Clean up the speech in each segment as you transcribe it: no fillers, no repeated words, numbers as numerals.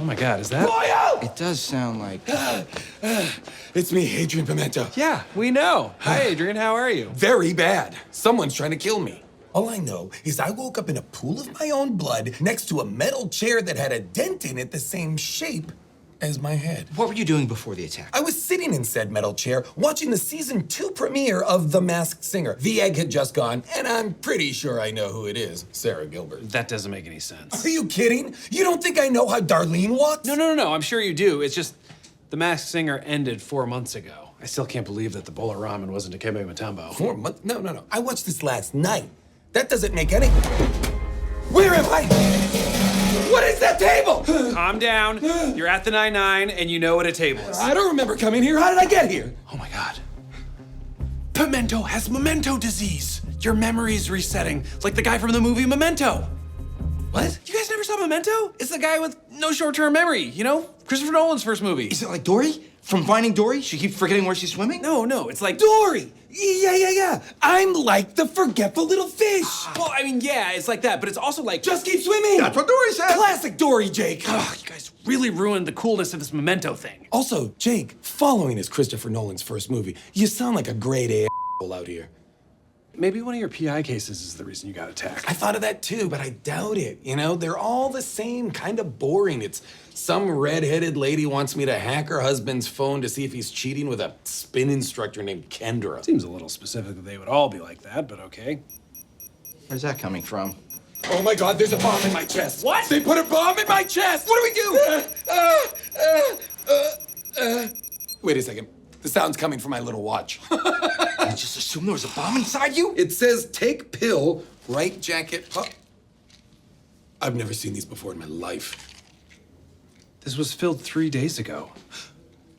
my God, is that? Boyle! It does sound like... It's me, Adrian Pimento. Yeah, we know. Hi, Adrian, how are you? Very bad. Someone's trying to kill me. All I know is I woke up in a pool of my own blood next to a metal chair that had a dent in it the same shape as my head. What were you doing before the attack? I was sitting in said metal chair watching the season 2 premiere of The Masked Singer. The egg had just gone, and I'm pretty sure I know who it is. Sarah Gilbert. That doesn't make any sense. Are you kidding? You don't think I know how Darlene walks? No, I'm sure you do. It's just The Masked Singer ended 4 months ago. I still can't believe that the bowl of ramen wasn't a Kebe Matumbo. 4 months? No. I watched this last night. That doesn't make any... Where am I? What is that table? Calm down. You're at the 99, and you know what a table is. I don't remember coming here. How did I get here? Oh my God. Pimento has memento disease. Your memory's resetting, like the guy from the movie Memento. What? You guys never saw Memento? It's the guy with no short-term memory, you know? Christopher Nolan's first movie. Is it like Dory? From Finding Dory? She keeps forgetting where she's swimming? No, it's like... Dory! Yeah. I'm like the forgetful little fish. Well, I mean, yeah, it's like that, but it's also like... Just keep swimming. That's what Dory said. Classic Dory, Jake. Ugh, you guys really ruined the coolness of this Memento thing. Also, Jake, following is Christopher Nolan's first movie. You sound like a grade A out here. Maybe one of your PI cases is the reason you got attacked. I thought of that too, but I doubt it. You know, they're all the same, kind of boring. It's some redheaded lady wants me to hack her husband's phone to see if he's cheating with a spin instructor named Kendra. Seems a little specific that they would all be like that, but okay. Where's that coming from? Oh my God, there's a bomb in my chest. What? They put a bomb in my chest. What do we do? Wait a second. The sound's coming from my little watch. I just assumed there was a bomb inside you? It says take pill, right jacket. Huh. I've never seen these before in my life. This was filled 3 days ago.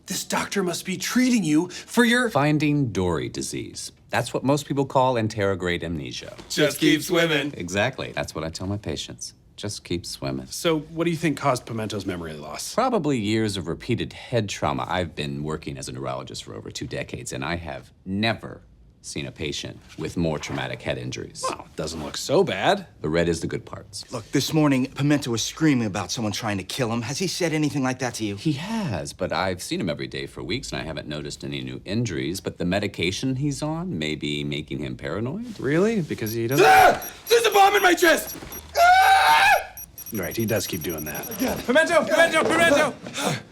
This doctor must be treating you for your... Finding Dory disease. That's what most people call anterograde amnesia. Just keep swimming. Exactly. That's what I tell my patients. Just keep swimming. So what do you think caused Pimento's memory loss? Probably years of repeated head trauma. I've been working as a neurologist for over 2 decades, and I have never seen a patient with more traumatic head injuries. Well, it doesn't look so bad. The red is the good parts. Look, this morning, Pimento was screaming about someone trying to kill him. Has he said anything like that to you? He has, but I've seen him every day for weeks, and I haven't noticed any new injuries. But the medication he's on may be making him paranoid. Really? Because he doesn't... Ah! There's a bomb in my chest! Ah! Right, he does keep doing that. Pimento!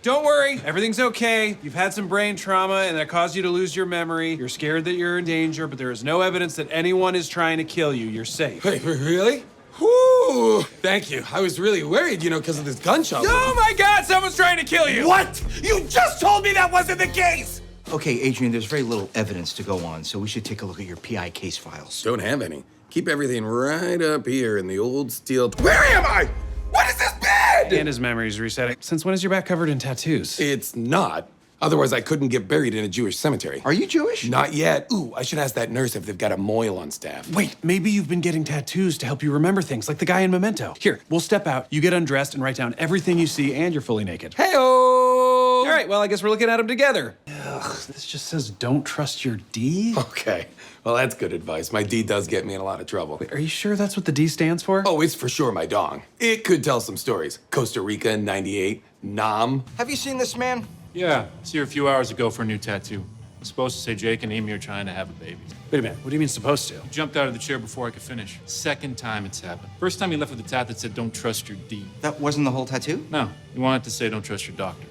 Don't worry, everything's okay. You've had some brain trauma and that caused you to lose your memory. You're scared that you're in danger, but there is no evidence that anyone is trying to kill you. You're safe. Wait, really? Whew. Thank you. I was really worried, because of this gunshot. Oh my God, someone's trying to kill you! What? You just told me that wasn't the case! Okay, Adrian, there's very little evidence to go on, so we should take a look at your PI case files. Don't have any. Keep everything right up here in the old steel... Where am I? What is this bed? And his memory's resetting. Since when is your back covered in tattoos? It's not. Otherwise, I couldn't get buried in a Jewish cemetery. Are you Jewish? Not yet. Ooh, I should ask that nurse if they've got a mohel on staff. Wait, maybe you've been getting tattoos to help you remember things, like the guy in Memento. Here, we'll step out, you get undressed and write down everything you see, and you're fully naked. Hey-oh! All right, well, I guess we're looking at them together. Ugh, this just says don't trust your D? Okay. Well, that's good advice. My D does get me in a lot of trouble. Wait, are you sure that's what the D stands for? Oh, it's for sure my dong. It could tell some stories. Costa Rica in '98, Nam. Have you seen this man? Yeah, see her a few hours ago for a new tattoo. It's supposed to say Jake and Amy are trying to have a baby. Wait a minute, what do you mean supposed to? He jumped out of the chair before I could finish. Second time it's happened. First time he left with a tat that said, don't trust your D. That wasn't the whole tattoo? No, he wanted to say, don't trust your doctor.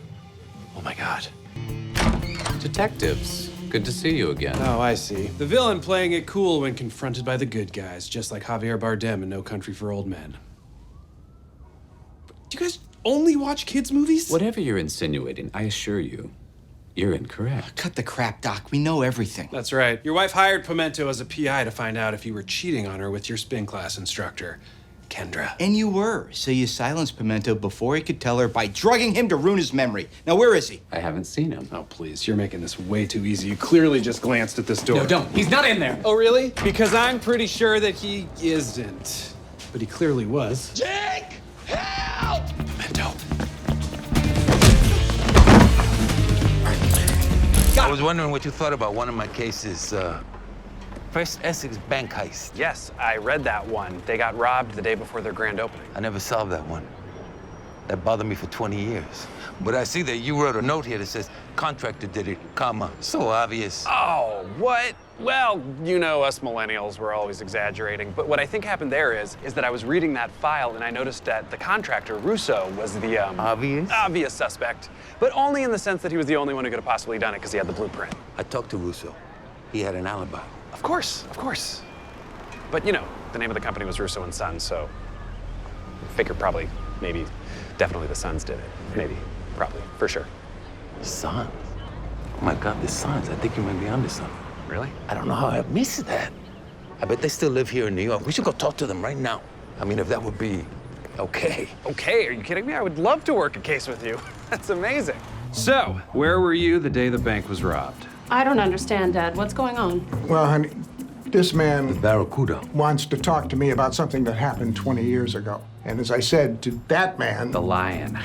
Oh my God. Detectives, good to see you again. Oh, I see. The villain playing it cool when confronted by the good guys, just like Javier Bardem in No Country for Old Men. Do you guys only watch kids' movies? Whatever you're insinuating, I assure you, you're incorrect. Cut the crap, Doc. We know everything. That's right. Your wife hired Pimento as a PI to find out if you were cheating on her with your spin class instructor, Kendra. And you were, so you silenced Pimento before he could tell her by drugging him to ruin his memory. Now, where is he? I haven't seen him. Oh, please, you're making this way too easy. You clearly just glanced at this door. No, don't. He's not in there. Oh, really? Because I'm pretty sure that he isn't. But he clearly was. Jake! Help! Pimento. I was wondering what you thought about one of my cases, First Essex bank heist. Yes, I read that one. They got robbed the day before their grand opening. I never solved that one. That bothered me for 20 years. But I see that you wrote a note here that says contractor did it, comma. So obvious. Oh, what? Well, you know us millennials, we're always exaggerating. But what I think happened there is that I was reading that file and I noticed that the contractor, Russo, was the, obvious suspect. But only in the sense that he was the only one who could have possibly done it because he had the blueprint. I talked to Russo. He had an alibi. Of course, of course. But you know, the name of the company was Russo and Sons, so I figured probably, maybe, definitely the Sons did it. Maybe, probably, for sure. Sons? Oh my God, the Sons. I think you might be onto something. Really? I don't know how I missed that. I bet they still live here in New York. We should go talk to them right now. I mean, if that would be okay. Okay, are you kidding me? I would love to work a case with you. That's amazing. So, where were you the day the bank was robbed? I don't understand, Dad. What's going on? Well, honey, this man Barracuda. wants to talk to me about something that happened 20 years ago. And as I said to that man, The Lion.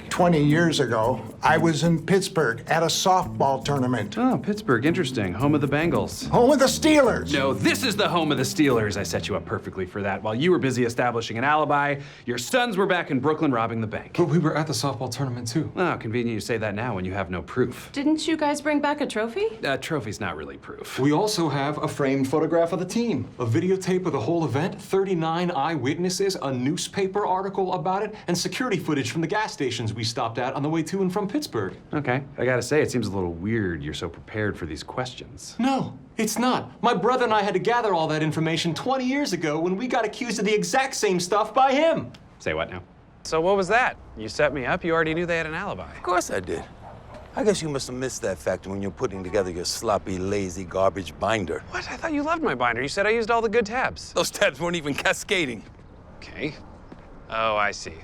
20 years ago, I was in Pittsburgh at a softball tournament. Oh, Pittsburgh, interesting. Home of the Bengals. Home of the Steelers. No, this is the home of the Steelers. I set you up perfectly for that. While you were busy establishing an alibi, your sons were back in Brooklyn robbing the bank. But we were at the softball tournament too. Oh, convenient you say that now when you have no proof. Didn't you guys bring back a trophy? Trophy's not really proof. We also have a framed photograph of the team, a videotape of the whole event, 39 eyewitnesses, a newspaper article about it, and security footage from the gas stations we stopped at on the way to and from Pittsburgh. Okay, I gotta say, it seems a little weird you're so prepared for these questions. No, it's not. My brother and I had to gather all that information 20 years ago when we got accused of the exact same stuff by him. Say what now? So what was that? You set me up? You already knew they had an alibi. Of course I did. I guess you must have missed that fact when you're putting together your sloppy, lazy, garbage binder. What? I thought you loved my binder. You said I used all the good tabs. Those tabs weren't even cascading. Okay. Oh, I see.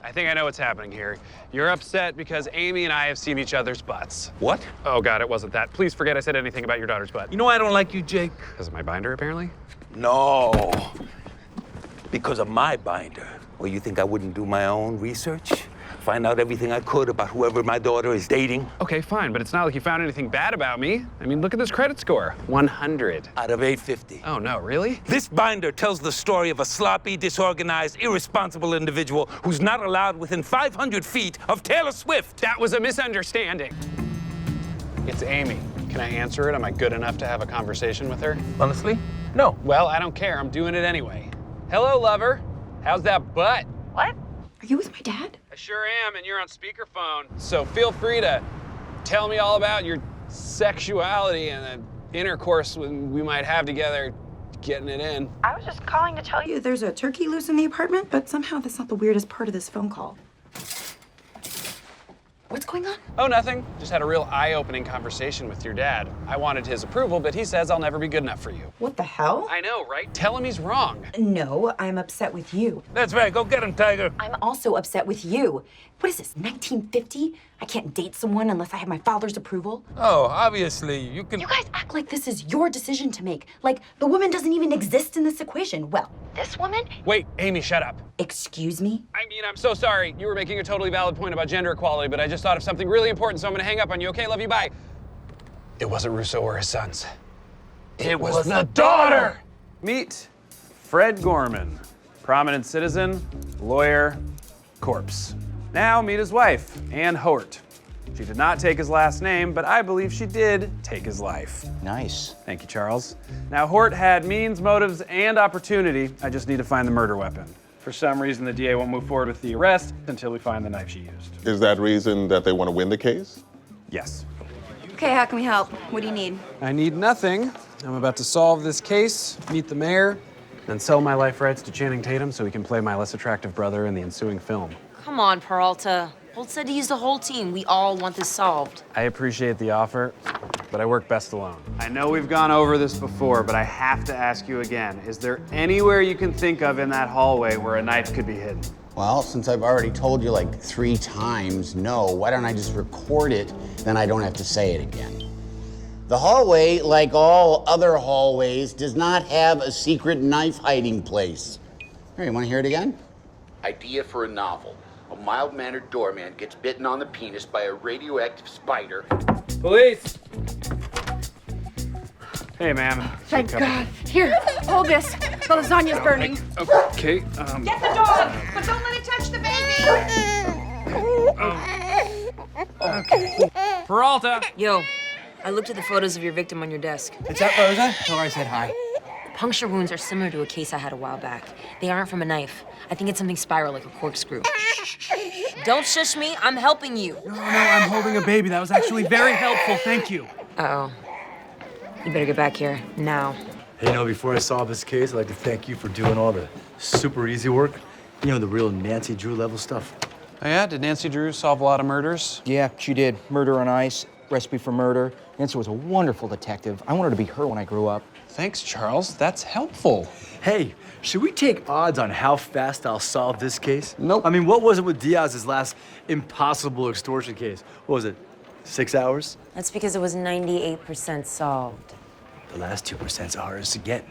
I think I know what's happening here. You're upset because Amy and I have seen each other's butts. What? Oh, God, it wasn't that. Please forget I said anything about your daughter's butt. You know I don't like you, Jake? Because of my binder, apparently? No. Because of my binder. Well, you think I wouldn't do my own research? Find out everything I could about whoever my daughter is dating? Okay, fine, but it's not like you found anything bad about me. I mean, look at this credit score. 100. Out of 850. Oh, no, really? This binder tells the story of a sloppy, disorganized, irresponsible individual who's not allowed within 500 feet of Taylor Swift. That was a misunderstanding. It's Amy. Can I answer it? Am I good enough to have a conversation with her? Honestly? No. Well, I don't care. I'm doing it anyway. Hello, lover. How's that butt? What? Are you with my dad? I sure am, and you're on speakerphone. So feel free to tell me all about your sexuality and the intercourse we might have together, getting it in. I was just calling to tell you there's a turkey loose in the apartment, but somehow that's not the weirdest part of this phone call. What's going on? Oh, nothing. Just had a real eye-opening conversation with your dad. I wanted his approval, but he says I'll never be good enough for you. What the hell? I know, right? Tell him he's wrong. No, I'm upset with you. That's right. Go get him, Tiger. I'm also upset with you. What is this, 1950? I can't date someone unless I have my father's approval. Oh, obviously, you can... You guys act like this is your decision to make. Like the woman doesn't even exist in this equation. Well, this woman? Wait, Amy, shut up. Excuse me? I mean, I'm so sorry. You were making a totally valid point about gender equality, but I just thought of something really important, so I'm gonna hang up on you. Okay, love you, bye. It wasn't Russo or his sons. It was the daughter! Meet Fred Gorman, prominent citizen, lawyer, corpse. Now meet his wife, Ann Hort. She did not take his last name, but I believe she did take his life. Nice. Thank you, Charles. Now, Hort had means, motives, and opportunity. I just need to find the murder weapon. For some reason, the DA won't move forward with the arrest until we find the knife she used. Is that reason that they want to win the case? Yes. Okay, how can we help? What do you need? I need nothing. I'm about to solve this case, meet the mayor, then sell my life rights to Channing Tatum so he can play my less attractive brother in the ensuing film. Come on, Peralta. Holt said to use the whole team. We all want this solved. I appreciate the offer, but I work best alone. I know we've gone over this before, but I have to ask you again. Is there anywhere you can think of in that hallway where a knife could be hidden? Well, since I've already told you like 3 times no, why don't I just record it, then I don't have to say it again. The hallway, like all other hallways, does not have a secret knife hiding place. Here, you want to hear it again? Idea for a novel. A mild-mannered doorman gets bitten on the penis by a radioactive spider. Police! Hey, ma'am. Thank God. Here, hold this. The lasagna's burning. Okay, Get the dog, but don't let it touch the baby. Okay. Peralta! Yo, I looked at the photos of your victim on your desk. Is that Rosa? Tell her I said hi. The puncture wounds are similar to a case I had a while back. They aren't from a knife. I think it's something spiral, like a corkscrew. Don't shush me, I'm helping you. No, I'm holding a baby. That was actually very helpful, thank you. Uh-oh. You better get back here, now. Hey, before I solve this case, I'd like to thank you for doing all the super easy work. The real Nancy Drew level stuff. Oh yeah? Did Nancy Drew solve a lot of murders? Yeah, she did. Murder on Ice, Recipe for Murder. Nancy was a wonderful detective. I wanted to be her when I grew up. Thanks, Charles. That's helpful. Hey, should we take odds on how fast I'll solve this case? Nope. I mean, what was it with Diaz's last impossible extortion case? What was it, 6 hours? That's because it was 98% solved. The last 2%'s ours to get.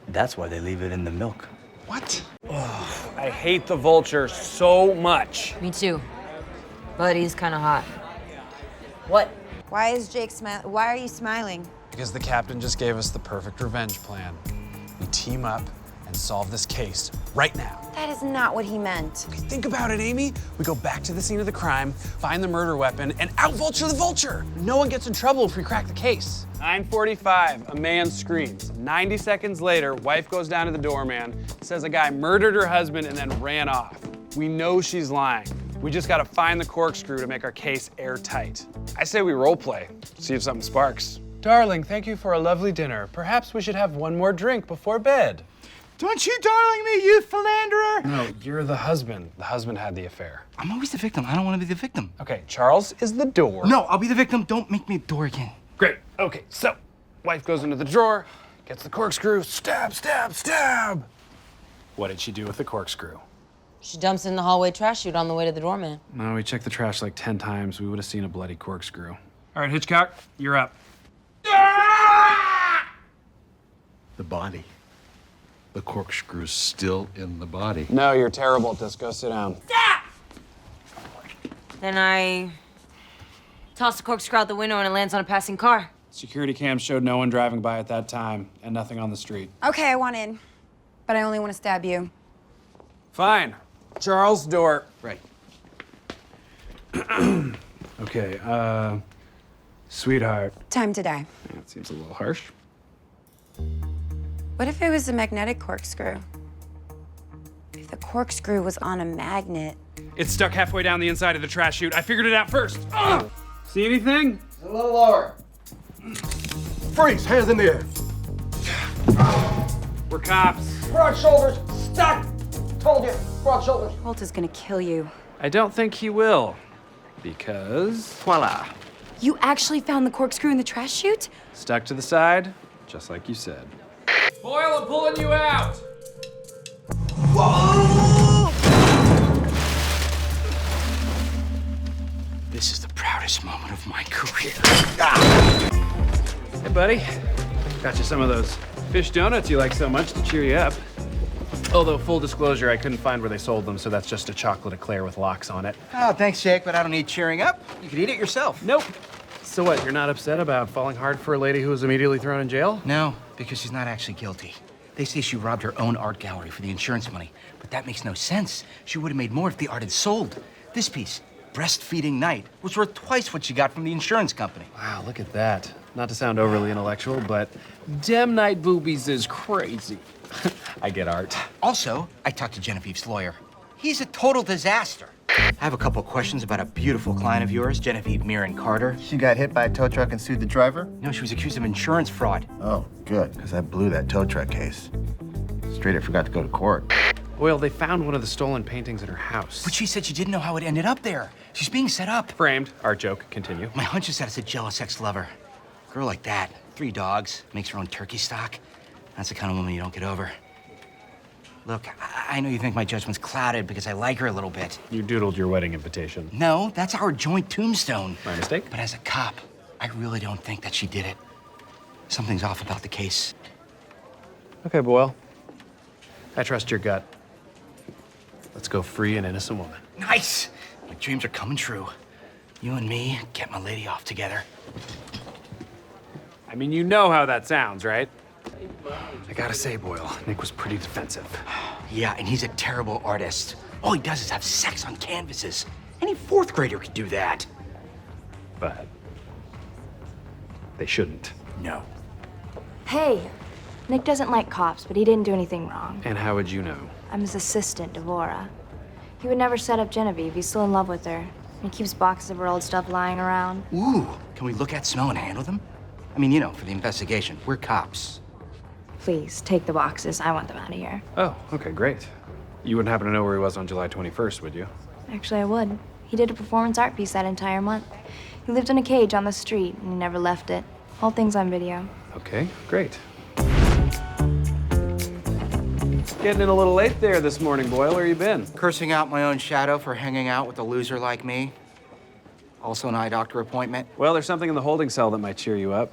That's why they leave it in the milk. What? Oh, I hate the vulture so much. Me too. But he's kind of hot. What? Why is Jake smiling? Why are you smiling? Because the captain just gave us the perfect revenge plan. We team up and solve this case right now. That is not what he meant. Okay, think about it, Amy. We go back to the scene of the crime, find the murder weapon, and out-vulture the vulture. No one gets in trouble if we crack the case. 9:45, a man screams. 90 seconds later, wife goes down to the doorman, says a guy murdered her husband and then ran off. We know she's lying. We just gotta find the corkscrew to make our case airtight. I say we role play, see if something sparks. Darling, thank you for a lovely dinner. Perhaps we should have one more drink before bed. Don't you darling me, you philanderer! No, you're the husband. The husband had the affair. I'm always the victim. I don't want to be the victim. Okay, Charles is the door. No, I'll be the victim. Don't make me a door again. Great. Okay, so wife goes into the drawer, gets the corkscrew, stab, stab, stab. What did she do with the corkscrew? She dumps it in the hallway trash chute on the way to the doorman. No, we checked the trash like 10 times. We would have seen a bloody corkscrew. All right, Hitchcock, you're up. The body. The corkscrew's still in the body. No, you're terrible at this. Go sit down. Then I toss the corkscrew out the window and it lands on a passing car. Security cams showed no one driving by at that time and nothing on the street. Okay, I want in, but I only want to stab you. Fine. Charles, door. Right. Okay, sweetheart. Time to die. That seems a little harsh. What if it was a magnetic corkscrew? If the corkscrew was on a magnet. It's stuck halfway down the inside of the trash chute. I figured it out first. See anything? A little lower. Freeze! Hands in the air. We're cops. Broad shoulders, stuck! Told you, broad shoulders. Holt is gonna kill you. I don't think he will. Because... Voila. You actually found the corkscrew in the trash chute? Stuck to the side, just like you said. Boyle, I'm pulling you out! Whoa! This is the proudest moment of my career. Hey, buddy. Got you some of those fish donuts you like so much to cheer you up. Although, full disclosure, I couldn't find where they sold them, so that's just a chocolate eclair with locks on it. Oh, thanks, Jake, but I don't need cheering up. You could eat it yourself. Nope. So what, you're not upset about falling hard for a lady who was immediately thrown in jail? No, because she's not actually guilty. They say she robbed her own art gallery for the insurance money, but that makes no sense. She would have made more if the art had sold. This piece, Breastfeeding Night, was worth twice what she got from the insurance company. Wow, look at that. Not to sound overly intellectual, but dem night boobies is crazy. I get art. Also, I talked to Genevieve's lawyer. He's a total disaster. I have a couple questions about a beautiful client of yours, Genevieve Mirren Carter. She got hit by a tow truck and sued the driver? No, she was accused of insurance fraud. Oh, good, because I blew that tow truck case. Straight up forgot to go to court. Well, they found one of the stolen paintings in her house. But she said she didn't know how it ended up there. She's being set up. Framed. Art joke. Continue. My hunch is that it's a jealous ex-lover. Girl like that, 3 dogs, makes her own turkey stock. That's the kind of woman you don't get over. Look, I know you think my judgment's clouded because I like her a little bit. You doodled your wedding invitation. No, that's our joint tombstone. My mistake? But as a cop, I really don't think that she did it. Something's off about the case. Okay, Boyle. I trust your gut. Let's go free an innocent woman. Nice! My dreams are coming true. You and me get my lady off together. I mean, you know how that sounds, right? I gotta say, Boyle, Nick was pretty defensive. Yeah, and he's a terrible artist. All he does is have sex on canvases. Any 4th grader could do that. but they shouldn't. No. Hey, Nick doesn't like cops, but he didn't do anything wrong. And how would you know? I'm his assistant, Devora. He would never set up Genevieve. He's still in love with her. He keeps boxes of her old stuff lying around. Ooh, can we look at, smell, and handle them? I mean, you know, for the investigation. We're cops. Please, take the boxes. I want them out of here. Oh, okay, great. You wouldn't happen to know where he was on July 21st, would you? Actually, I would. He did a performance art piece that entire month. He lived in a cage on the street, and he never left it. Whole thing's on video. Okay, great. Getting in a little late there this morning, Boyle. Where you been? Cursing out my own shadow for hanging out with a loser like me. Also an eye doctor appointment. Well, there's something in the holding cell that might cheer you up.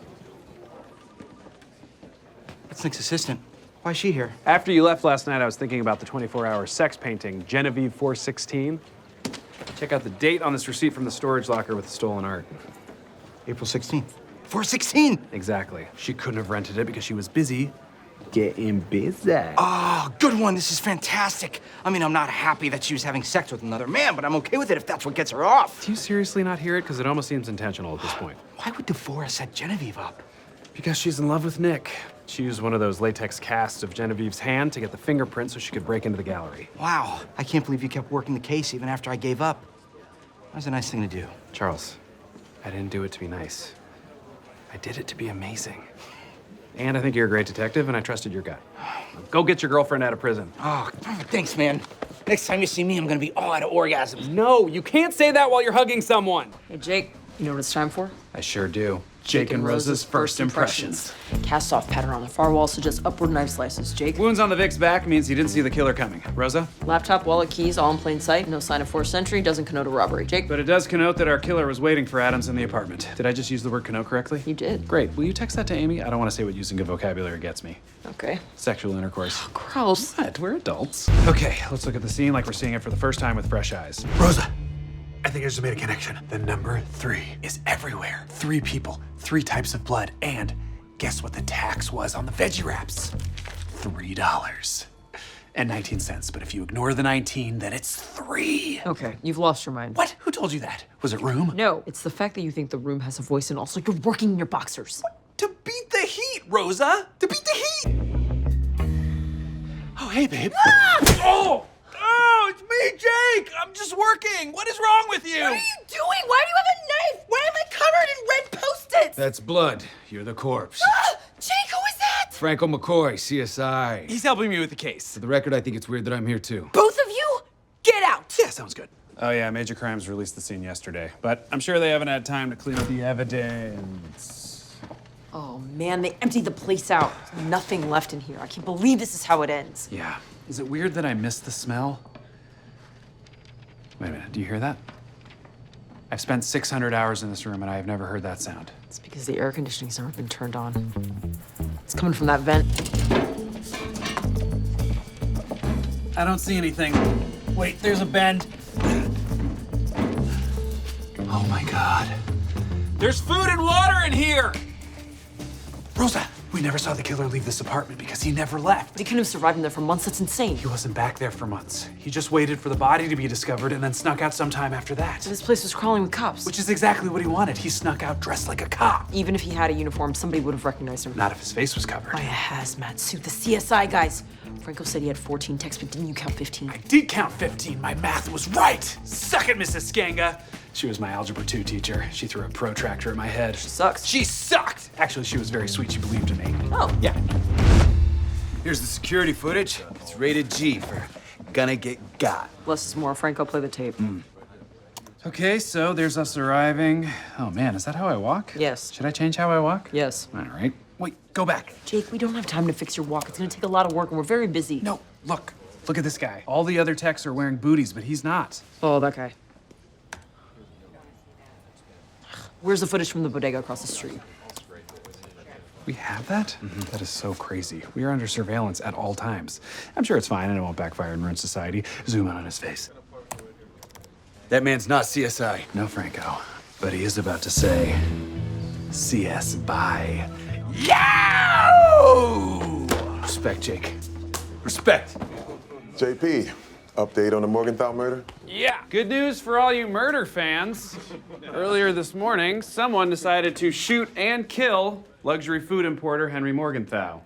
That's Nick's assistant. Why is she here? After you left last night, I was thinking about the 24-hour sex painting, Genevieve 416. Check out the date on this receipt from the storage locker with the stolen art. April 16th. 416! Exactly. She couldn't have rented it because she was busy getting busy. Oh, good one. This is fantastic. I mean, I'm not happy that she was having sex with another man, but I'm okay with it if that's what gets her off. Do you seriously not hear it? Because it almost seems intentional at this point. Why would Devora set Genevieve up? Because she's in love with Nick. She used one of those latex casts of Genevieve's hand to get the fingerprint so she could break into the gallery. Wow. I can't believe you kept working the case even after I gave up. That was a nice thing to do. Charles, I didn't do it to be nice. I did it to be amazing. And I think you're a great detective, and I trusted your gut. Go get your girlfriend out of prison. Oh, thanks, man. Next time you see me, I'm gonna be all out of orgasms. No, you can't say that while you're hugging someone. Hey, Jake, you know what it's time for? I sure do. Jake and Rose's first impressions. Cast off pattern on the far wall suggests upward knife slices. Jake? Wounds on the Vic's back means he didn't see the killer coming. Rosa? Laptop, wallet, keys, all in plain sight. No sign of forced entry. Doesn't connote a robbery. Jake? But it does connote that our killer was waiting for Adams in the apartment. Did I just use the word connote correctly? You did. Great. Will you text that to Amy? I don't want to say what using good vocabulary gets me. Okay. Sexual intercourse. Gross. What? We're adults. Okay, let's look at the scene like we're seeing it for the first time with fresh eyes. Rosa, I think I just made a connection. The number 3 is everywhere. 3 people, 3 types of blood, and guess what the tax was on the veggie wraps? $3.19. But if you ignore the 19, then it's 3. Okay, you've lost your mind. What? Who told you that? Was it Room? No, it's the fact that you think the room has a voice and also you're working in your boxers. To beat the heat, Rosa! To beat the heat! Oh, hey, babe. Ah! Oh! Oh, it's me, Jake! I'm just working! What is wrong with you? What are you doing? Why do you have a knife? Why am I covered in red Post-its? That's blood. You're the corpse. Ah! Jake, who is that? Franco McCoy, CSI. He's helping me with the case. For the record, I think it's weird that I'm here too. Both of you? Get out! Yeah, sounds good. Oh yeah, Major Crimes released the scene yesterday, but I'm sure they haven't had time to clean up the evidence. Oh man, they emptied the place out. There's nothing left in here. I can't believe this is how it ends. Yeah. Is it weird that I missed the smell? Wait a minute, do you hear that? I've spent 600 hours in this room and I have never heard that sound. It's because the air conditioning's never been turned on. It's coming from that vent. I don't see anything. Wait, there's a bend. Oh my God. There's food and water in here! Rosa, we never saw the killer leave this apartment because he never left. He couldn't have survived in there for months. That's insane. He wasn't back there for months. He just waited for the body to be discovered and then snuck out sometime after that. This place was crawling with cops. Which is exactly what he wanted. He snuck out dressed like a cop. Even if he had a uniform, somebody would have recognized him. Not if his face was covered. By a hazmat suit. The CSI guys. Franco said he had 14 texts, but didn't you count 15? I did count 15. My math was right. Suck it, Mrs. Skanga. She was my Algebra 2 teacher. She threw a protractor at my head. She sucks. She sucked! Actually, she was very sweet. She believed in me. Oh. Yeah. Here's the security footage. It's rated G for gonna get got. Less is more. Franco, play the tape. Okay, so there's us arriving. Oh man, is that how I walk? Yes. Should I change how I walk? Yes. All right. Wait, go back. Jake, we don't have time to fix your walk. It's gonna take a lot of work and we're very busy. No, look. Look at this guy. All the other techs are wearing booties, but he's not. Oh, that guy. Where's the footage from the bodega across the street? We have that? That is so crazy. We are under surveillance at all times. I'm sure it's fine and it won't backfire and ruin society. Zoom in on his face. That man's not CSI. No, Franco. But he is about to say, CS bye. Yow! Respect, Jake. Respect. JP, Update on the Morgenthau murder? Yeah, good news for all you murder fans. Earlier this morning, someone decided to shoot and kill luxury food importer Henry Morgenthau.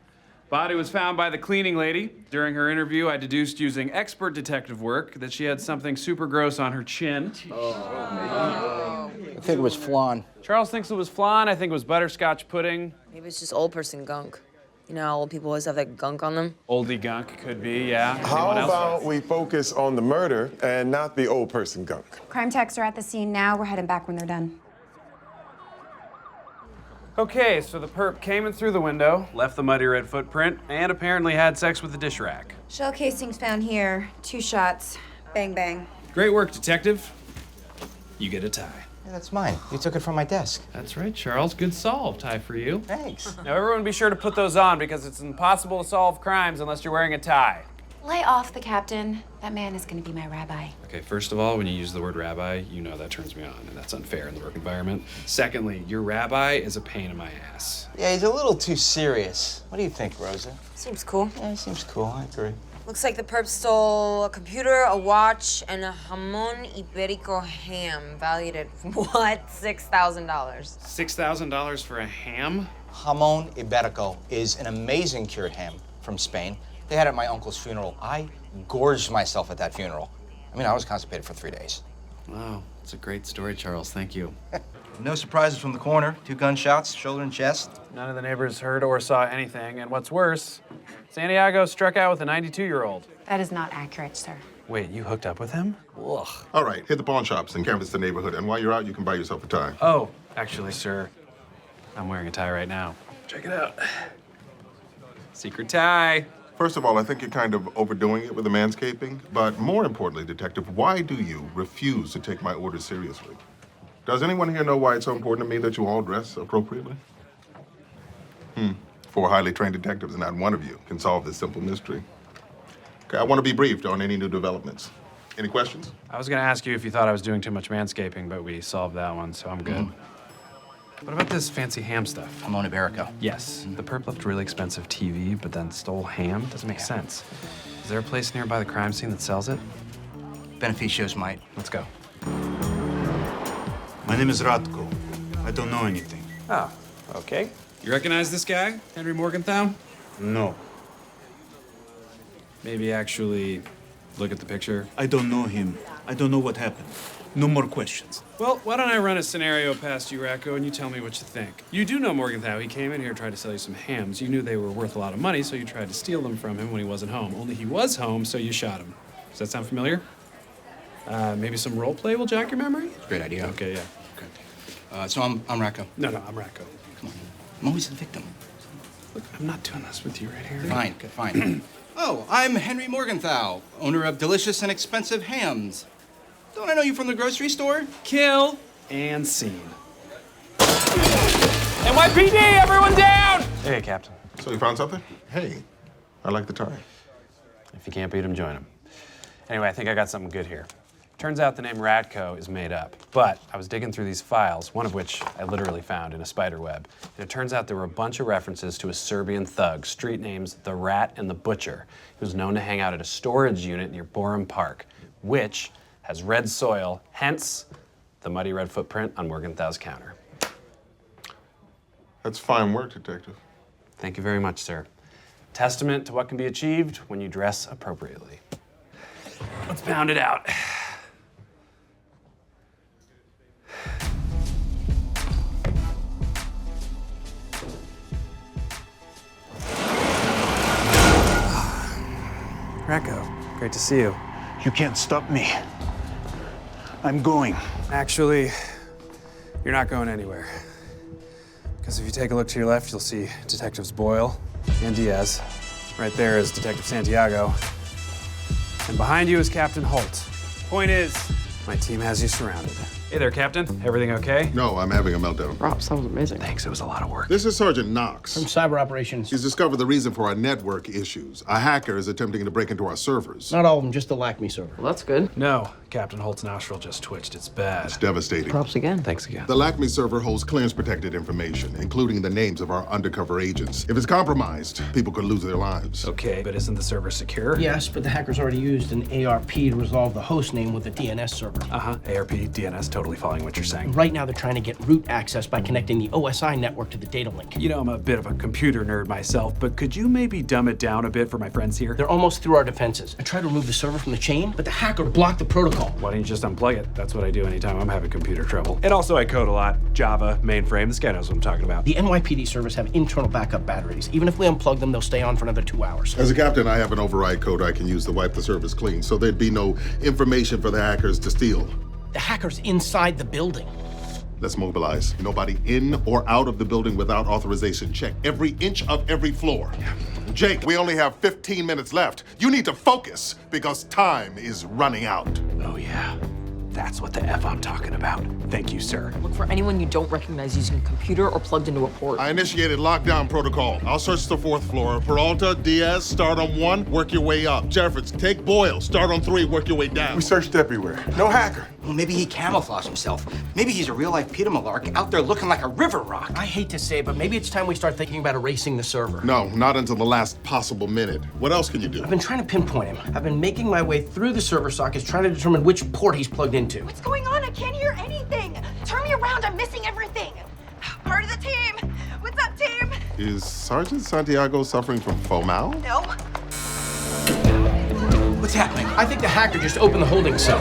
Body was found by the cleaning lady. During her interview, I deduced using expert detective work that she had something super gross on her chin. I think it was flan. Charles thinks it was flan. I think it was butterscotch pudding. Maybe it's just old person gunk. You know how old people always have that gunk on them? Oldie gunk could be, yeah. How Anyone else? about we focus on the murder and not the old person gunk? Crime techs are at the scene now. We're heading back when they're done. Okay, so the perp came in through the window, left the muddy red footprint, and apparently had sex with the dish rack. Shell casings found here. 2 shots. Bang, bang. Great work, detective. You get a tie. Yeah, that's mine. You took it from my desk. That's right, Charles. Good solve. Tie for you. Thanks. Now, everyone be sure to put those on because it's impossible to solve crimes unless you're wearing a tie. Lay off the captain. That man is going to be my rabbi. Okay, first of all, when you use the word rabbi, you know that turns me on, and that's unfair in the work environment. Secondly, your rabbi is a pain in my ass. Yeah, he's a little too serious. What do you think, Rosa? Seems cool. Yeah, he seems cool. I agree. Looks like the perp stole a computer, a watch, and a jamón ibérico ham valued at what? $6,000. $6,000 for a ham? Jamón ibérico is an amazing cured ham from Spain. They had it at my uncle's funeral. I gorged myself at that funeral. I mean, I was constipated for 3 days. Wow, it's a great story, Charles. Thank you. No surprises from the corner. 2 gunshots, shoulder and chest. None of the neighbors heard or saw anything, and what's worse, Santiago struck out with a 92-year-old. That is not accurate, sir. Wait, you hooked up with him? Ugh. All right, hit the pawn shops and canvass the neighborhood. And while you're out, you can buy yourself a tie. Oh, actually, sir, I'm wearing a tie right now. Check it out. Secret tie. First of all, I think you're kind of overdoing it with the manscaping. But more importantly, Detective, why do you refuse to take my orders seriously? Does anyone here know why it's so important to me that you all dress appropriately? 4 highly trained detectives, and not one of you can solve this simple mystery. Okay, I want to be briefed on any new developments. Any questions? I was gonna ask you if you thought I was doing too much manscaping, but we solved that one, so I'm good. What about this fancy ham stuff? Jamón ibérico. Yes. The perp left a really expensive TV, but then stole ham? Doesn't make sense. Is there a place nearby the crime scene that sells it? Beneficios might. Let's go. My name is Ratko. I don't know anything. Oh, okay. You recognize this guy, Henry Morgenthau? No. Maybe actually look at the picture. I don't know him. I don't know what happened. No more questions. Well, why don't I run a scenario past you, Ratko, and you tell me what you think. You do know Morgenthau. He came in here and tried to sell you some hams. You knew they were worth a lot of money, so you tried to steal them from him when he wasn't home. Only he was home, so you shot him. Does that sound familiar? Maybe some role play will jog your memory? Great idea. Okay, yeah. Okay. So I'm Ratko. No, I'm Ratko. Come on. I'm always the victim. Look, I'm not doing this with you right here. Fine, Okay. fine. Oh, I'm Henry Morgenthau, owner of delicious and expensive hams. Don't I know you from the grocery store? Kill and scene. NYPD, everyone down! Hey, Captain. So you found something? Hey, I like the tie. If you can't beat him, join him. Anyway, I think I got something good here. Turns out the name Ratko is made up, but I was digging through these files, one of which I literally found in a spider web. And it turns out there were a bunch of references to a Serbian thug, street names The Rat and the Butcher, who was known to hang out at a storage unit near Borum Park, which has red soil, hence the muddy red footprint on Morgenthau's counter. That's fine work, Detective. Thank you very much, sir. Testament to what can be achieved when you dress appropriately. Let's pound it out. Ratko, great to see you. You can't stop me. I'm going. Actually, you're not going anywhere. Because if you take a look to your left, you'll see Detectives Boyle and Diaz. Right there is Detective Santiago. And behind you is Captain Holt. Point is, my team has you surrounded. Hey there, Captain. Everything okay? No, I'm having a meltdown. Rob, sounds amazing. Thanks, it was a lot of work. This is Sergeant Knox. From Cyber Operations. He's discovered the reason for our network issues. A hacker is attempting to break into our servers. Not all of them, just the LACME server. Well, that's good. No, Captain Holt's nostril just twitched. It's bad. It's devastating. Props again. Thanks again. The LACME server holds clearance-protected information, including the names of our undercover agents. If it's compromised, people could lose their lives. Okay, but isn't the server secure? Yes, but the hackers already used an ARP to resolve the host name with the DNS server. Uh-huh. ARP, DNS, totally following what you're saying. Right now, they're trying to get root access by connecting the OSI network to the data link. You know, I'm a bit of a computer nerd myself, but could you maybe dumb it down a bit for my friends here? They're almost through our defenses. I tried to remove the server from the chain, but the hacker blocked the protocol. Why don't you just unplug it? That's what I do anytime I'm having computer trouble. And also, I code a lot. Java, mainframe. This guy knows what I'm talking about. The NYPD servers have internal backup batteries. Even if we unplug them, they'll stay on for another 2 hours. As a captain, I have an override code I can use to wipe the servers clean, so there'd be no information for the hackers to steal. The hacker's inside the building. Let's mobilize. Nobody in or out of the building without authorization. Check every inch of every floor. Jake, we only have 15 minutes left. You need to focus because time is running out. Oh, yeah. That's what the F I'm talking about. Thank you, sir. Look for anyone you don't recognize using a computer or plugged into a port. I initiated lockdown protocol. I'll search the 4th floor. Peralta, Diaz, start on 1, work your way up. Jeffords, take Boyle, start on 3, work your way down. We searched everywhere. No hacker. Well, maybe he camouflaged himself. Maybe he's a real-life Peter Malark out there looking like a river rock. I hate to say it, but maybe it's time we start thinking about erasing the server. No, not until the last possible minute. What else can you do? I've been trying to pinpoint him. I've been making my way through the server sockets, trying to determine which port he's plugged into. What's going on? I can't hear anything. Turn me around. I'm missing everything. Part of the team. What's up, team? Is Sergeant Santiago suffering from FOMO? No. What's happening? I think the hacker just opened the holding cell.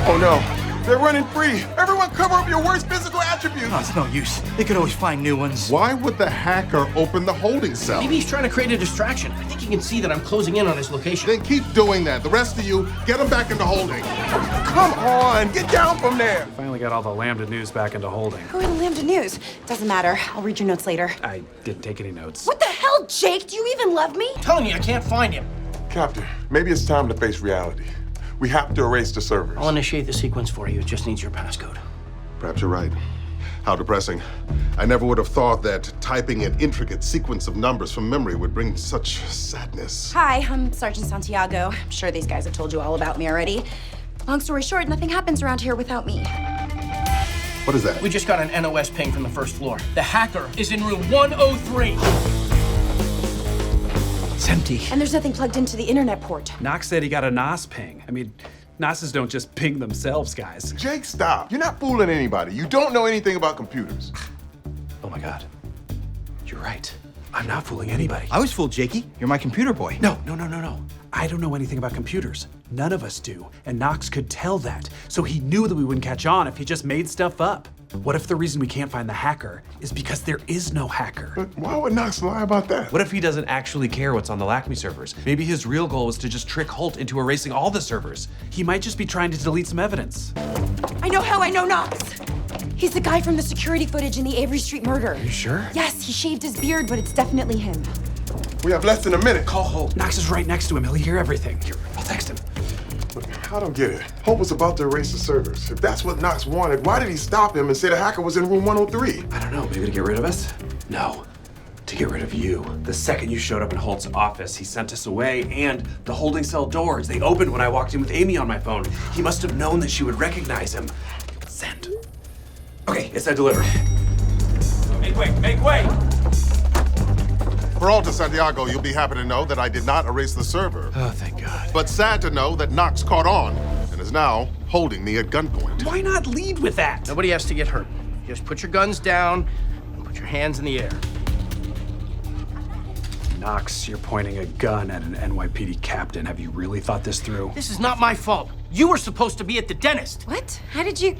Oh no, they're running free. Everyone cover up your worst physical attributes. Oh, it's no use. They could always find new ones. Why would the hacker open the holding cell? Maybe he's trying to create a distraction. I think he can see that I'm closing in on his location. Then keep doing that. The rest of you, get him back into holding. Come on, get down from there. Finally got all the Lambda news back into holding. Who are the Lambda News? Doesn't matter. I'll read your notes later. I didn't take any notes. What the hell, Jake? Do you even love me? I'm telling you, I can't find him. Captain, maybe it's time to face reality. We have to erase the servers. I'll initiate the sequence for you. It just needs your passcode. Perhaps you're right. How depressing. I never would have thought that typing an intricate sequence of numbers from memory would bring such sadness. Hi, I'm Sergeant Santiago. I'm sure these guys have told you all about me already. Long story short, nothing happens around here without me. What is that? We just got an NOS ping from the 1st floor. The hacker is in room 103. It's empty. And there's nothing plugged into the internet port. Knox said he got a NOS ping. I mean, NOSes don't just ping themselves, guys. Jake, stop. You're not fooling anybody. You don't know anything about computers. Oh my God. You're right. I'm not fooling anybody. I was fooled, Jakey. You're my computer boy. No. I don't know anything about computers. None of us do. And Knox could tell that. So he knew that we wouldn't catch on if he just made stuff up. What if the reason we can't find the hacker is because there is no hacker? But why would Knox lie about that? What if he doesn't actually care what's on the LACME servers? Maybe his real goal was to just trick Holt into erasing all the servers. He might just be trying to delete some evidence. I know how I know Knox. He's the guy from the security footage in the Avery Street murder. Are you sure? Yes, he shaved his beard, but it's definitely him. We have less than a minute. Call Holt. Knox is right next to him. He'll hear everything. Here, I'll text him. I don't get it. Holt was about to erase the servers. If that's what Knox wanted, why did he stop him and say the hacker was in room 103? I don't know, maybe to get rid of us? No, to get rid of you. The second you showed up in Holt's office, he sent us away, and the holding cell doors, they opened when I walked in with Amy on my phone. He must have known that she would recognize him. Send. Okay, it said delivered. Make way, make way! Peralta, Santiago, you'll be happy to know that I did not erase the server. Oh, thank God. But sad to know that Knox caught on and is now holding me at gunpoint. Why not lead with that? Nobody has to get hurt. Just put your guns down and put your hands in the air. Knox, you're pointing a gun at an NYPD captain. Have you really thought this through? This is not my fault. You were supposed to be at the dentist. What? How did you...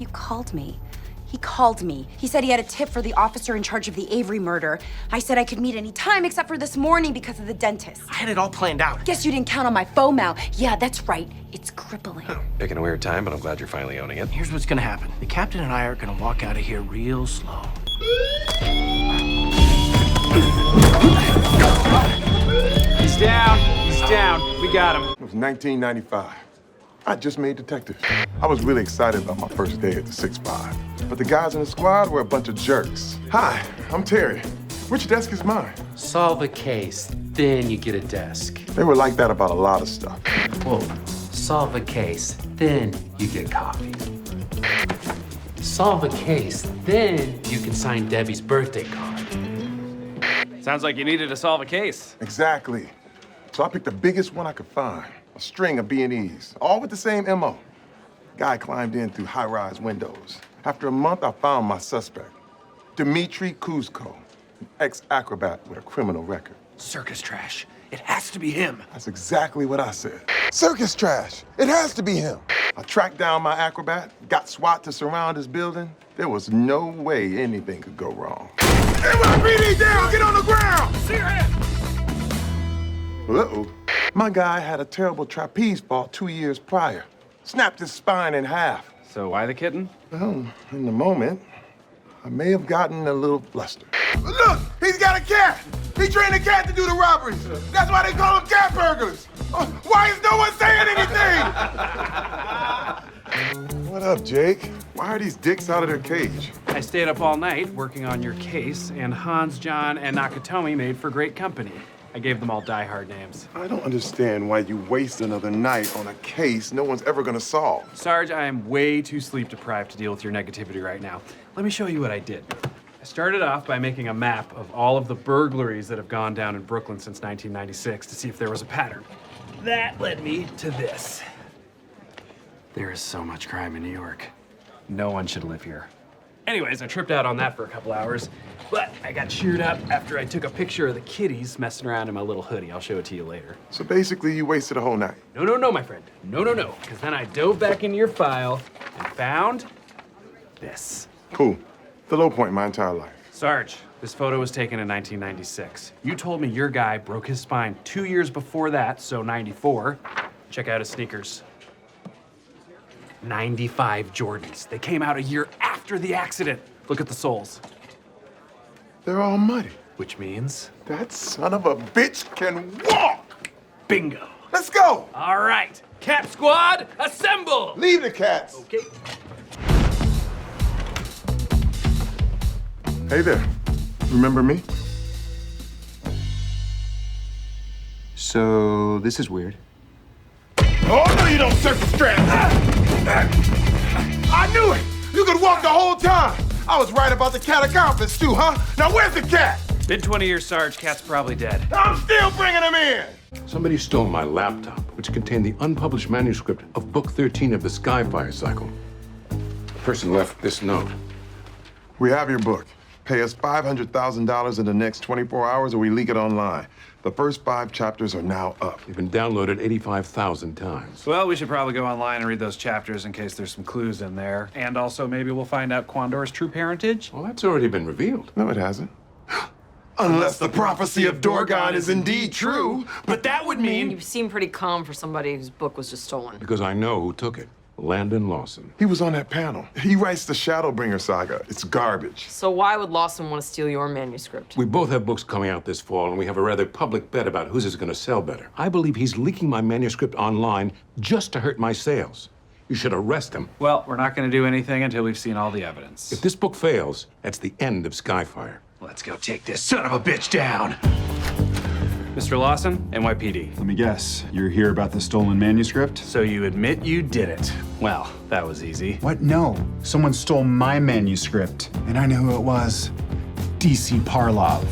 You called me. He called me. He said he had a tip for the officer in charge of the Avery murder. I said I could meet any time except for this morning because of the dentist. I had it all planned out. Guess you didn't count on my FOMO. Yeah, that's right. It's crippling. Picking a weird time, but I'm glad you're finally owning it. Here's what's gonna happen. The captain and I are gonna walk out of here real slow. He's down. He's down. We got him. It was 1995. I just made detective. I was really excited about my first day at the 6-5. But the guys in the squad were a bunch of jerks. Hi, I'm Terry. Which desk is mine? Solve a case, then you get a desk. They were like that about a lot of stuff. Whoa, solve a case, then you get coffee. Solve a case, then you can sign Debbie's birthday card. Sounds like you needed to solve a case. Exactly. So I picked the biggest one I could find. A string of B&Es, all with the same MO. Guy climbed in through high-rise windows. After a month, I found my suspect. Dimitri Kuzco, an ex-acrobat with a criminal record. Circus trash. It has to be him. That's exactly what I said. Circus trash. It has to be him. I tracked down my acrobat, got SWAT to surround his building. There was no way anything could go wrong. NYPD down! Get on the ground! See your head! Uh-oh. My guy had a terrible trapeze fall 2 years prior. Snapped his spine in half. So why the kitten? Well, in the moment, I may have gotten a little flustered. Look! He's got a cat! He trained a cat to do the robberies. That's why they call them cat burglars. Why is no one saying anything? What up, Jake? Why are these dicks out of their cage? I stayed up all night working on your case, and Hans, John, and Nakatomi made for great company. I gave them all die-hard names. I don't understand why you waste another night on a case no one's ever gonna solve. Sarge, I am way too sleep-deprived to deal with your negativity right now. Let me show you what I did. I started off by making a map of all of the burglaries that have gone down in Brooklyn since 1996 to see if there was a pattern. That led me to this. There is so much crime in New York. No one should live here. Anyways, I tripped out on that for a couple hours, but I got cheered up after I took a picture of the kitties messing around in my little hoodie. I'll show it to you later. So basically, you wasted a whole night. No, my friend. No. Because then I dove back into your file and found this. Cool. The low point in my entire life. Sarge, this photo was taken in 1996. You told me your guy broke his spine 2 years before that, so 94. Check out his sneakers. 95 Jordans. They came out a year after the accident. Look at the soles. They're all muddy. Which means? That son of a bitch can walk! Bingo. Let's go! All right. Cat squad, assemble! Leave the cats. Okay. Hey there. Remember me? So, this is weird. Oh, no, you don't circus trap! I knew it! You could walk the whole time! I was right about the catacombs too, huh? Now where's the cat? Been 20 years, Sarge. Cat's probably dead. I'm still bringing him in! Somebody stole my laptop, which contained the unpublished manuscript of Book 13 of the Skyfire cycle. The person left this note. We have your book. Pay us $500,000 in the next 24 hours or we leak it online. The first 5 chapters are now up. They've been downloaded 85,000 times. Well, we should probably go online and read those chapters in case there's some clues in there. And also, maybe we'll find out Quandor's true parentage. Well, that's already been revealed. No, it hasn't. Unless the prophecy of Dorgon is indeed true, but that would mean... You seem pretty calm for somebody whose book was just stolen. Because I know who took it. Landon Lawson. He was on that panel. He writes the Shadowbringer saga. It's garbage. So why would Lawson want to steal your manuscript? We both have books coming out this fall, and we have a rather public bet about whose is going to sell better. I believe he's leaking my manuscript online just to hurt my sales. You should arrest him. Well, we're not going to do anything until we've seen all the evidence. If this book fails, that's the end of Skyfire. Let's go take this son of a bitch down. Mr. Lawson, NYPD. Let me guess, you're here about the stolen manuscript? So you admit you did it. Well, that was easy. What? No. Someone stole my manuscript, and I know who it was. DC Parlov.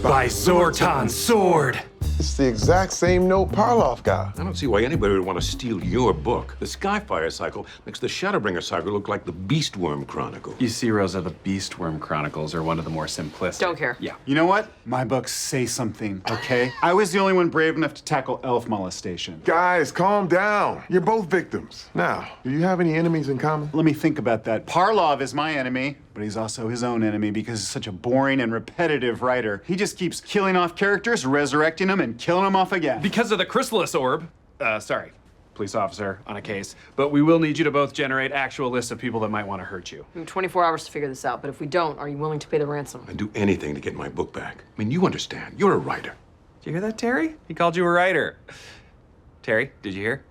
By Zortan's sword! It's the exact same note Parlov got. I don't see why anybody would want to steal your book. The Skyfire cycle makes the Shadowbringer saga look like the Beastworm Chronicle. You see, Rosa, the Beastworm Chronicles are one of the more simplistic. Don't care. Yeah. You know what? My books say something, okay? I was the only one brave enough to tackle elf molestation. Guys, calm down. You're both victims. Now, do you have any enemies in common? Let me think about that. Parlov is my enemy, but he's also his own enemy because he's such a boring and repetitive writer. He just keeps killing off characters, resurrecting them, and killing them off again. Because of the chrysalis orb. Sorry, police officer on a case. But we will need you to both generate actual lists of people that might want to hurt you. We have 24 hours to figure this out, but if we don't, are you willing to pay the ransom? I'd do anything to get my book back. I mean, you understand. You're a writer. Did you hear that, Terry? He called you a writer. Terry, did you hear?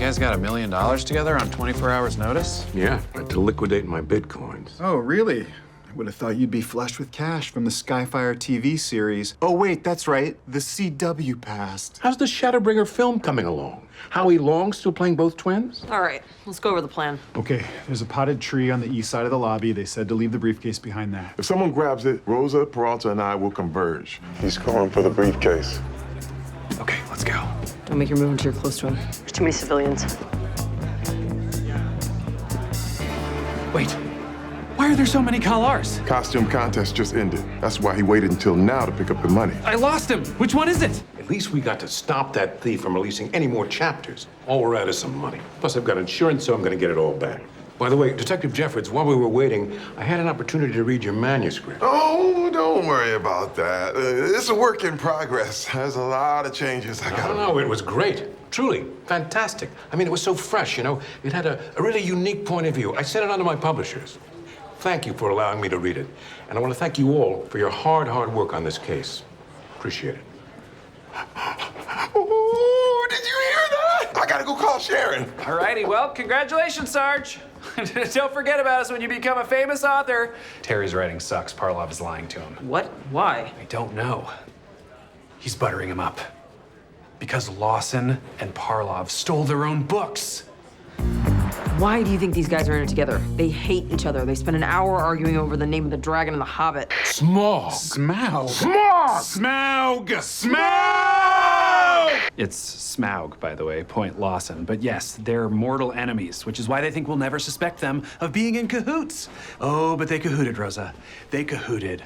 guys got $1 million together on 24 hours notice? Yeah, to liquidate my bitcoins. Oh, really? I would have thought you'd be flush with cash from the Skyfire TV series. Oh, wait, that's right. The CW passed. How's the Shadowbringer film coming along? Howie Long still playing both twins? All right, let's go over the plan. Okay, there's a potted tree on the east side of the lobby. They said to leave the briefcase behind that. If someone grabs it, Rosa, Peralta, and I will converge. He's calling for the briefcase. Okay, let's go. Don't make your move until you're close to him. There's too many civilians. Wait, why are there so many Kalars? Costume contest just ended. That's why he waited until now to pick up the money. I lost him. Which one is it? At least we got to stop that thief from releasing any more chapters. All we're out is some money. Plus, I've got insurance, so I'm gonna get it all back. By the way, Detective Jeffords, while we were waiting, I had an opportunity to read your manuscript. Oh, don't worry about that. It's a work in progress. There's a lot of changes I gotta... No, it was great. Truly, fantastic. I mean, it was so fresh, you know? It had a really unique point of view. I sent it on to my publishers. Thank you for allowing me to read it. And I want to thank you all for your hard work on this case. Appreciate it. Ooh, did you hear that? I gotta go call Sharon. All righty, well, congratulations, Sarge. Don't forget about us when you become a famous author. Terry's writing sucks. Parlov is lying to him. What? Why? I don't know. He's buttering him up. Because Lawson and Parlov stole their own books. Why do you think these guys are in it together? They hate each other. They spend an hour arguing over the name of the dragon and the Hobbit. Smaug. Smaug. Smaug. Smaug. Smaug! It's Smaug, by the way, point Lawson. But yes, they're mortal enemies, which is why they think we'll never suspect them of being in cahoots. Oh, but they cahooted, Rosa. They cahooted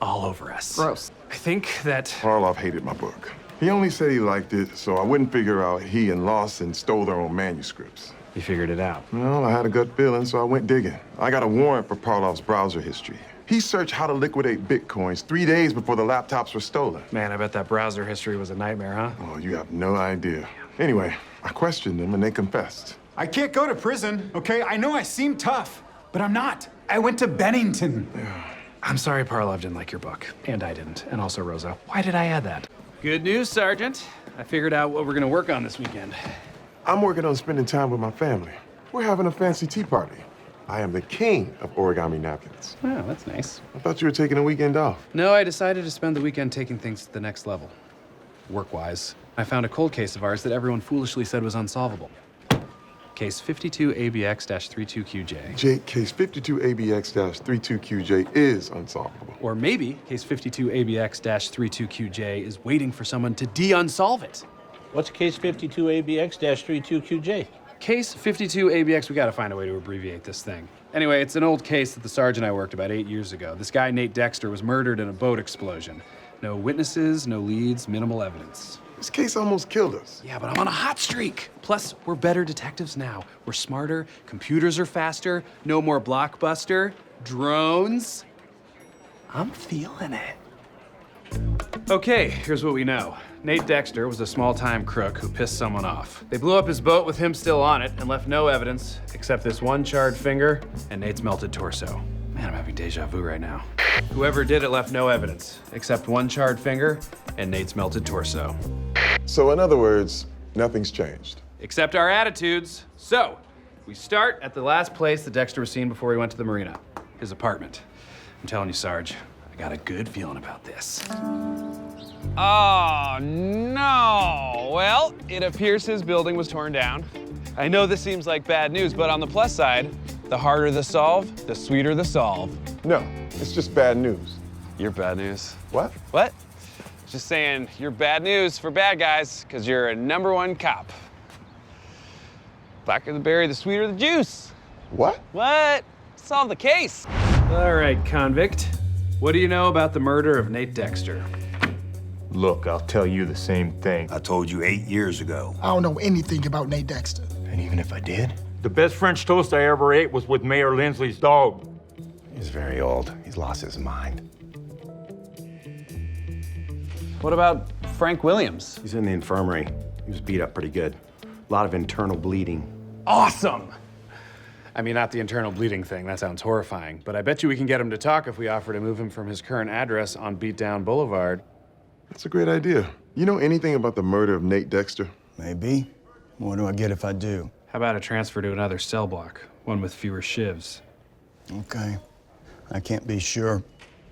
all over us. Gross. I think that... Parlov hated my book. He only said he liked it, so I wouldn't figure out he and Lawson stole their own manuscripts. You figured it out. Well, I had a gut feeling, so I went digging. I got a warrant for Parlov's browser history. He searched how to liquidate bitcoins 3 days before the laptops were stolen. Man, I bet that browser history was a nightmare, huh? Oh, you have no idea. Anyway, I questioned them and they confessed. I can't go to prison, okay? I know I seem tough, but I'm not. I went to Bennington. I'm sorry Parlov didn't like your book. And I didn't. And also Rosa. Why did I add that? Good news, Sergeant. I figured out what we're gonna work on this weekend. I'm working on spending time with my family. We're having a fancy tea party. I am the king of origami napkins. Oh, that's nice. I thought you were taking a weekend off. No, I decided to spend the weekend taking things to the next level. Work-wise, I found a cold case of ours that everyone foolishly said was unsolvable. Case 52ABX-32QJ. Jake, case 52ABX-32QJ is unsolvable. Or maybe case 52ABX-32QJ is waiting for someone to de-unsolve it. What's case 52ABX-32QJ? Case 52ABX, we gotta find a way to abbreviate this thing. Anyway, it's an old case that the sergeant I worked about 8 years ago. This guy, Nate Dexter, was murdered in a boat explosion. No witnesses, no leads, minimal evidence. This case almost killed us. Yeah, but I'm on a hot streak. Plus, we're better detectives now. We're smarter, computers are faster, no more blockbuster, drones. I'm feeling it. Okay, here's what we know. Nate Dexter was a small-time crook who pissed someone off. They blew up his boat with him still on it and left no evidence except this one charred finger and Nate's melted torso. Man, I'm having deja vu right now. Whoever did it left no evidence except one charred finger and Nate's melted torso. So in other words, nothing's changed. Except our attitudes. So, we start at the last place that Dexter was seen before he went to the marina, his apartment. I'm telling you, Sarge, I got a good feeling about this. Oh, no. Well, it appears his building was torn down. I know this seems like bad news, but on the plus side, the harder the solve, the sweeter the solve. No, it's just bad news. You're bad news. What? What? Just saying, you're bad news for bad guys, because you're a #1 cop. Blacker the berry, the sweeter the juice. What? What? Solve the case. All right, convict. What do you know about the murder of Nate Dexter? Look, I'll tell you the same thing. I told you 8 years ago. I don't know anything about Nate Dexter. And even if I did? The best French toast I ever ate was with Mayor Lindsley's dog. He's very old. He's lost his mind. What about Frank Williams? He's in the infirmary. He was beat up pretty good. A lot of internal bleeding. Awesome! I mean, not the internal bleeding thing. That sounds horrifying. But I bet you we can get him to talk if we offer to move him from his current address on Beatdown Boulevard. That's a great idea. You know anything about the murder of Nate Dexter? Maybe. What do I get if I do? How about a transfer to another cell block, one with fewer shivs? Okay. I can't be sure,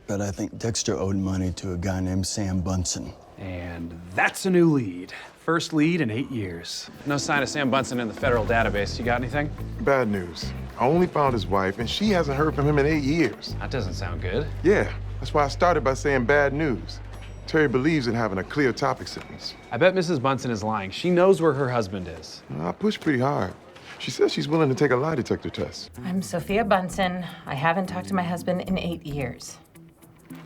but I think Dexter owed money to a guy named Sam Bunsen. And that's a new lead. First lead in 8 years. No sign of Sam Bunsen in the federal database. You got anything? Bad news. I only found his wife, and she hasn't heard from him in 8 years. That doesn't sound good. Yeah, that's why I started by saying bad news. Terry believes in having a clear topic sentence. I bet Mrs. Bunsen is lying. She knows where her husband is. I pushed pretty hard. She says she's willing to take a lie detector test. I'm Sophia Bunsen. I haven't talked to my husband in 8 years.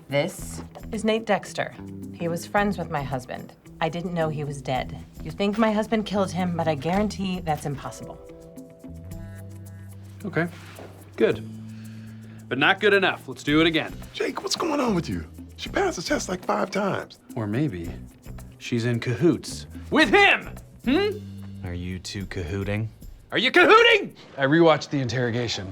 This is Nate Dexter. He was friends with my husband. I didn't know he was dead. You think my husband killed him, but I guarantee that's impossible. Okay, good. But not good enough. Let's do it again. Jake, what's going on with you? She passed the test like 5 times. Or maybe she's in cahoots with him. Are you two cahooting? Are you cahooting? I rewatched the interrogation.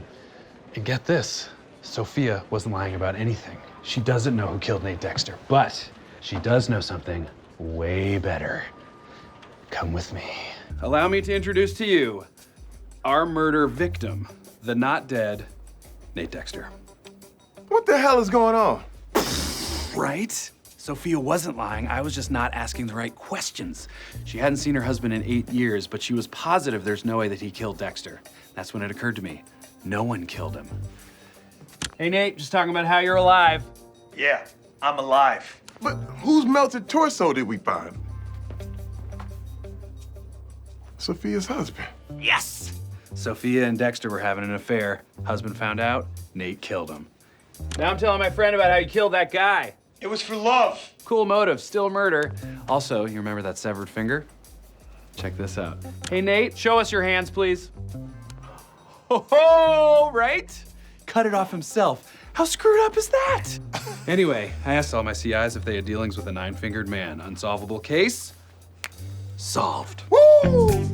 And get this, Sophia wasn't lying about anything. She doesn't know who killed Nate Dexter, but she does know something way better. Come with me. Allow me to introduce to you our murder victim, the not dead Nate Dexter. What the hell is going on? Right? Sophia wasn't lying. I was just not asking the right questions. She hadn't seen her husband in 8 years, but she was positive there's no way that he killed Dexter. That's when it occurred to me. No one killed him. Hey, Nate, just talking about how you're alive. Yeah, I'm alive. But whose melted torso did we find? Sophia's husband. Yes! Sophia and Dexter were having an affair. Husband found out, Nate killed him. Now I'm telling my friend about how you killed that guy. It was for love. Cool motive, still murder. Also, you remember that severed finger? Check this out. Hey, Nate, show us your hands, please. Ho, right? Cut it off himself. How screwed up is that? Anyway, I asked all my CIs if they had dealings with a 9-fingered man. Unsolvable case? Solved. Woo!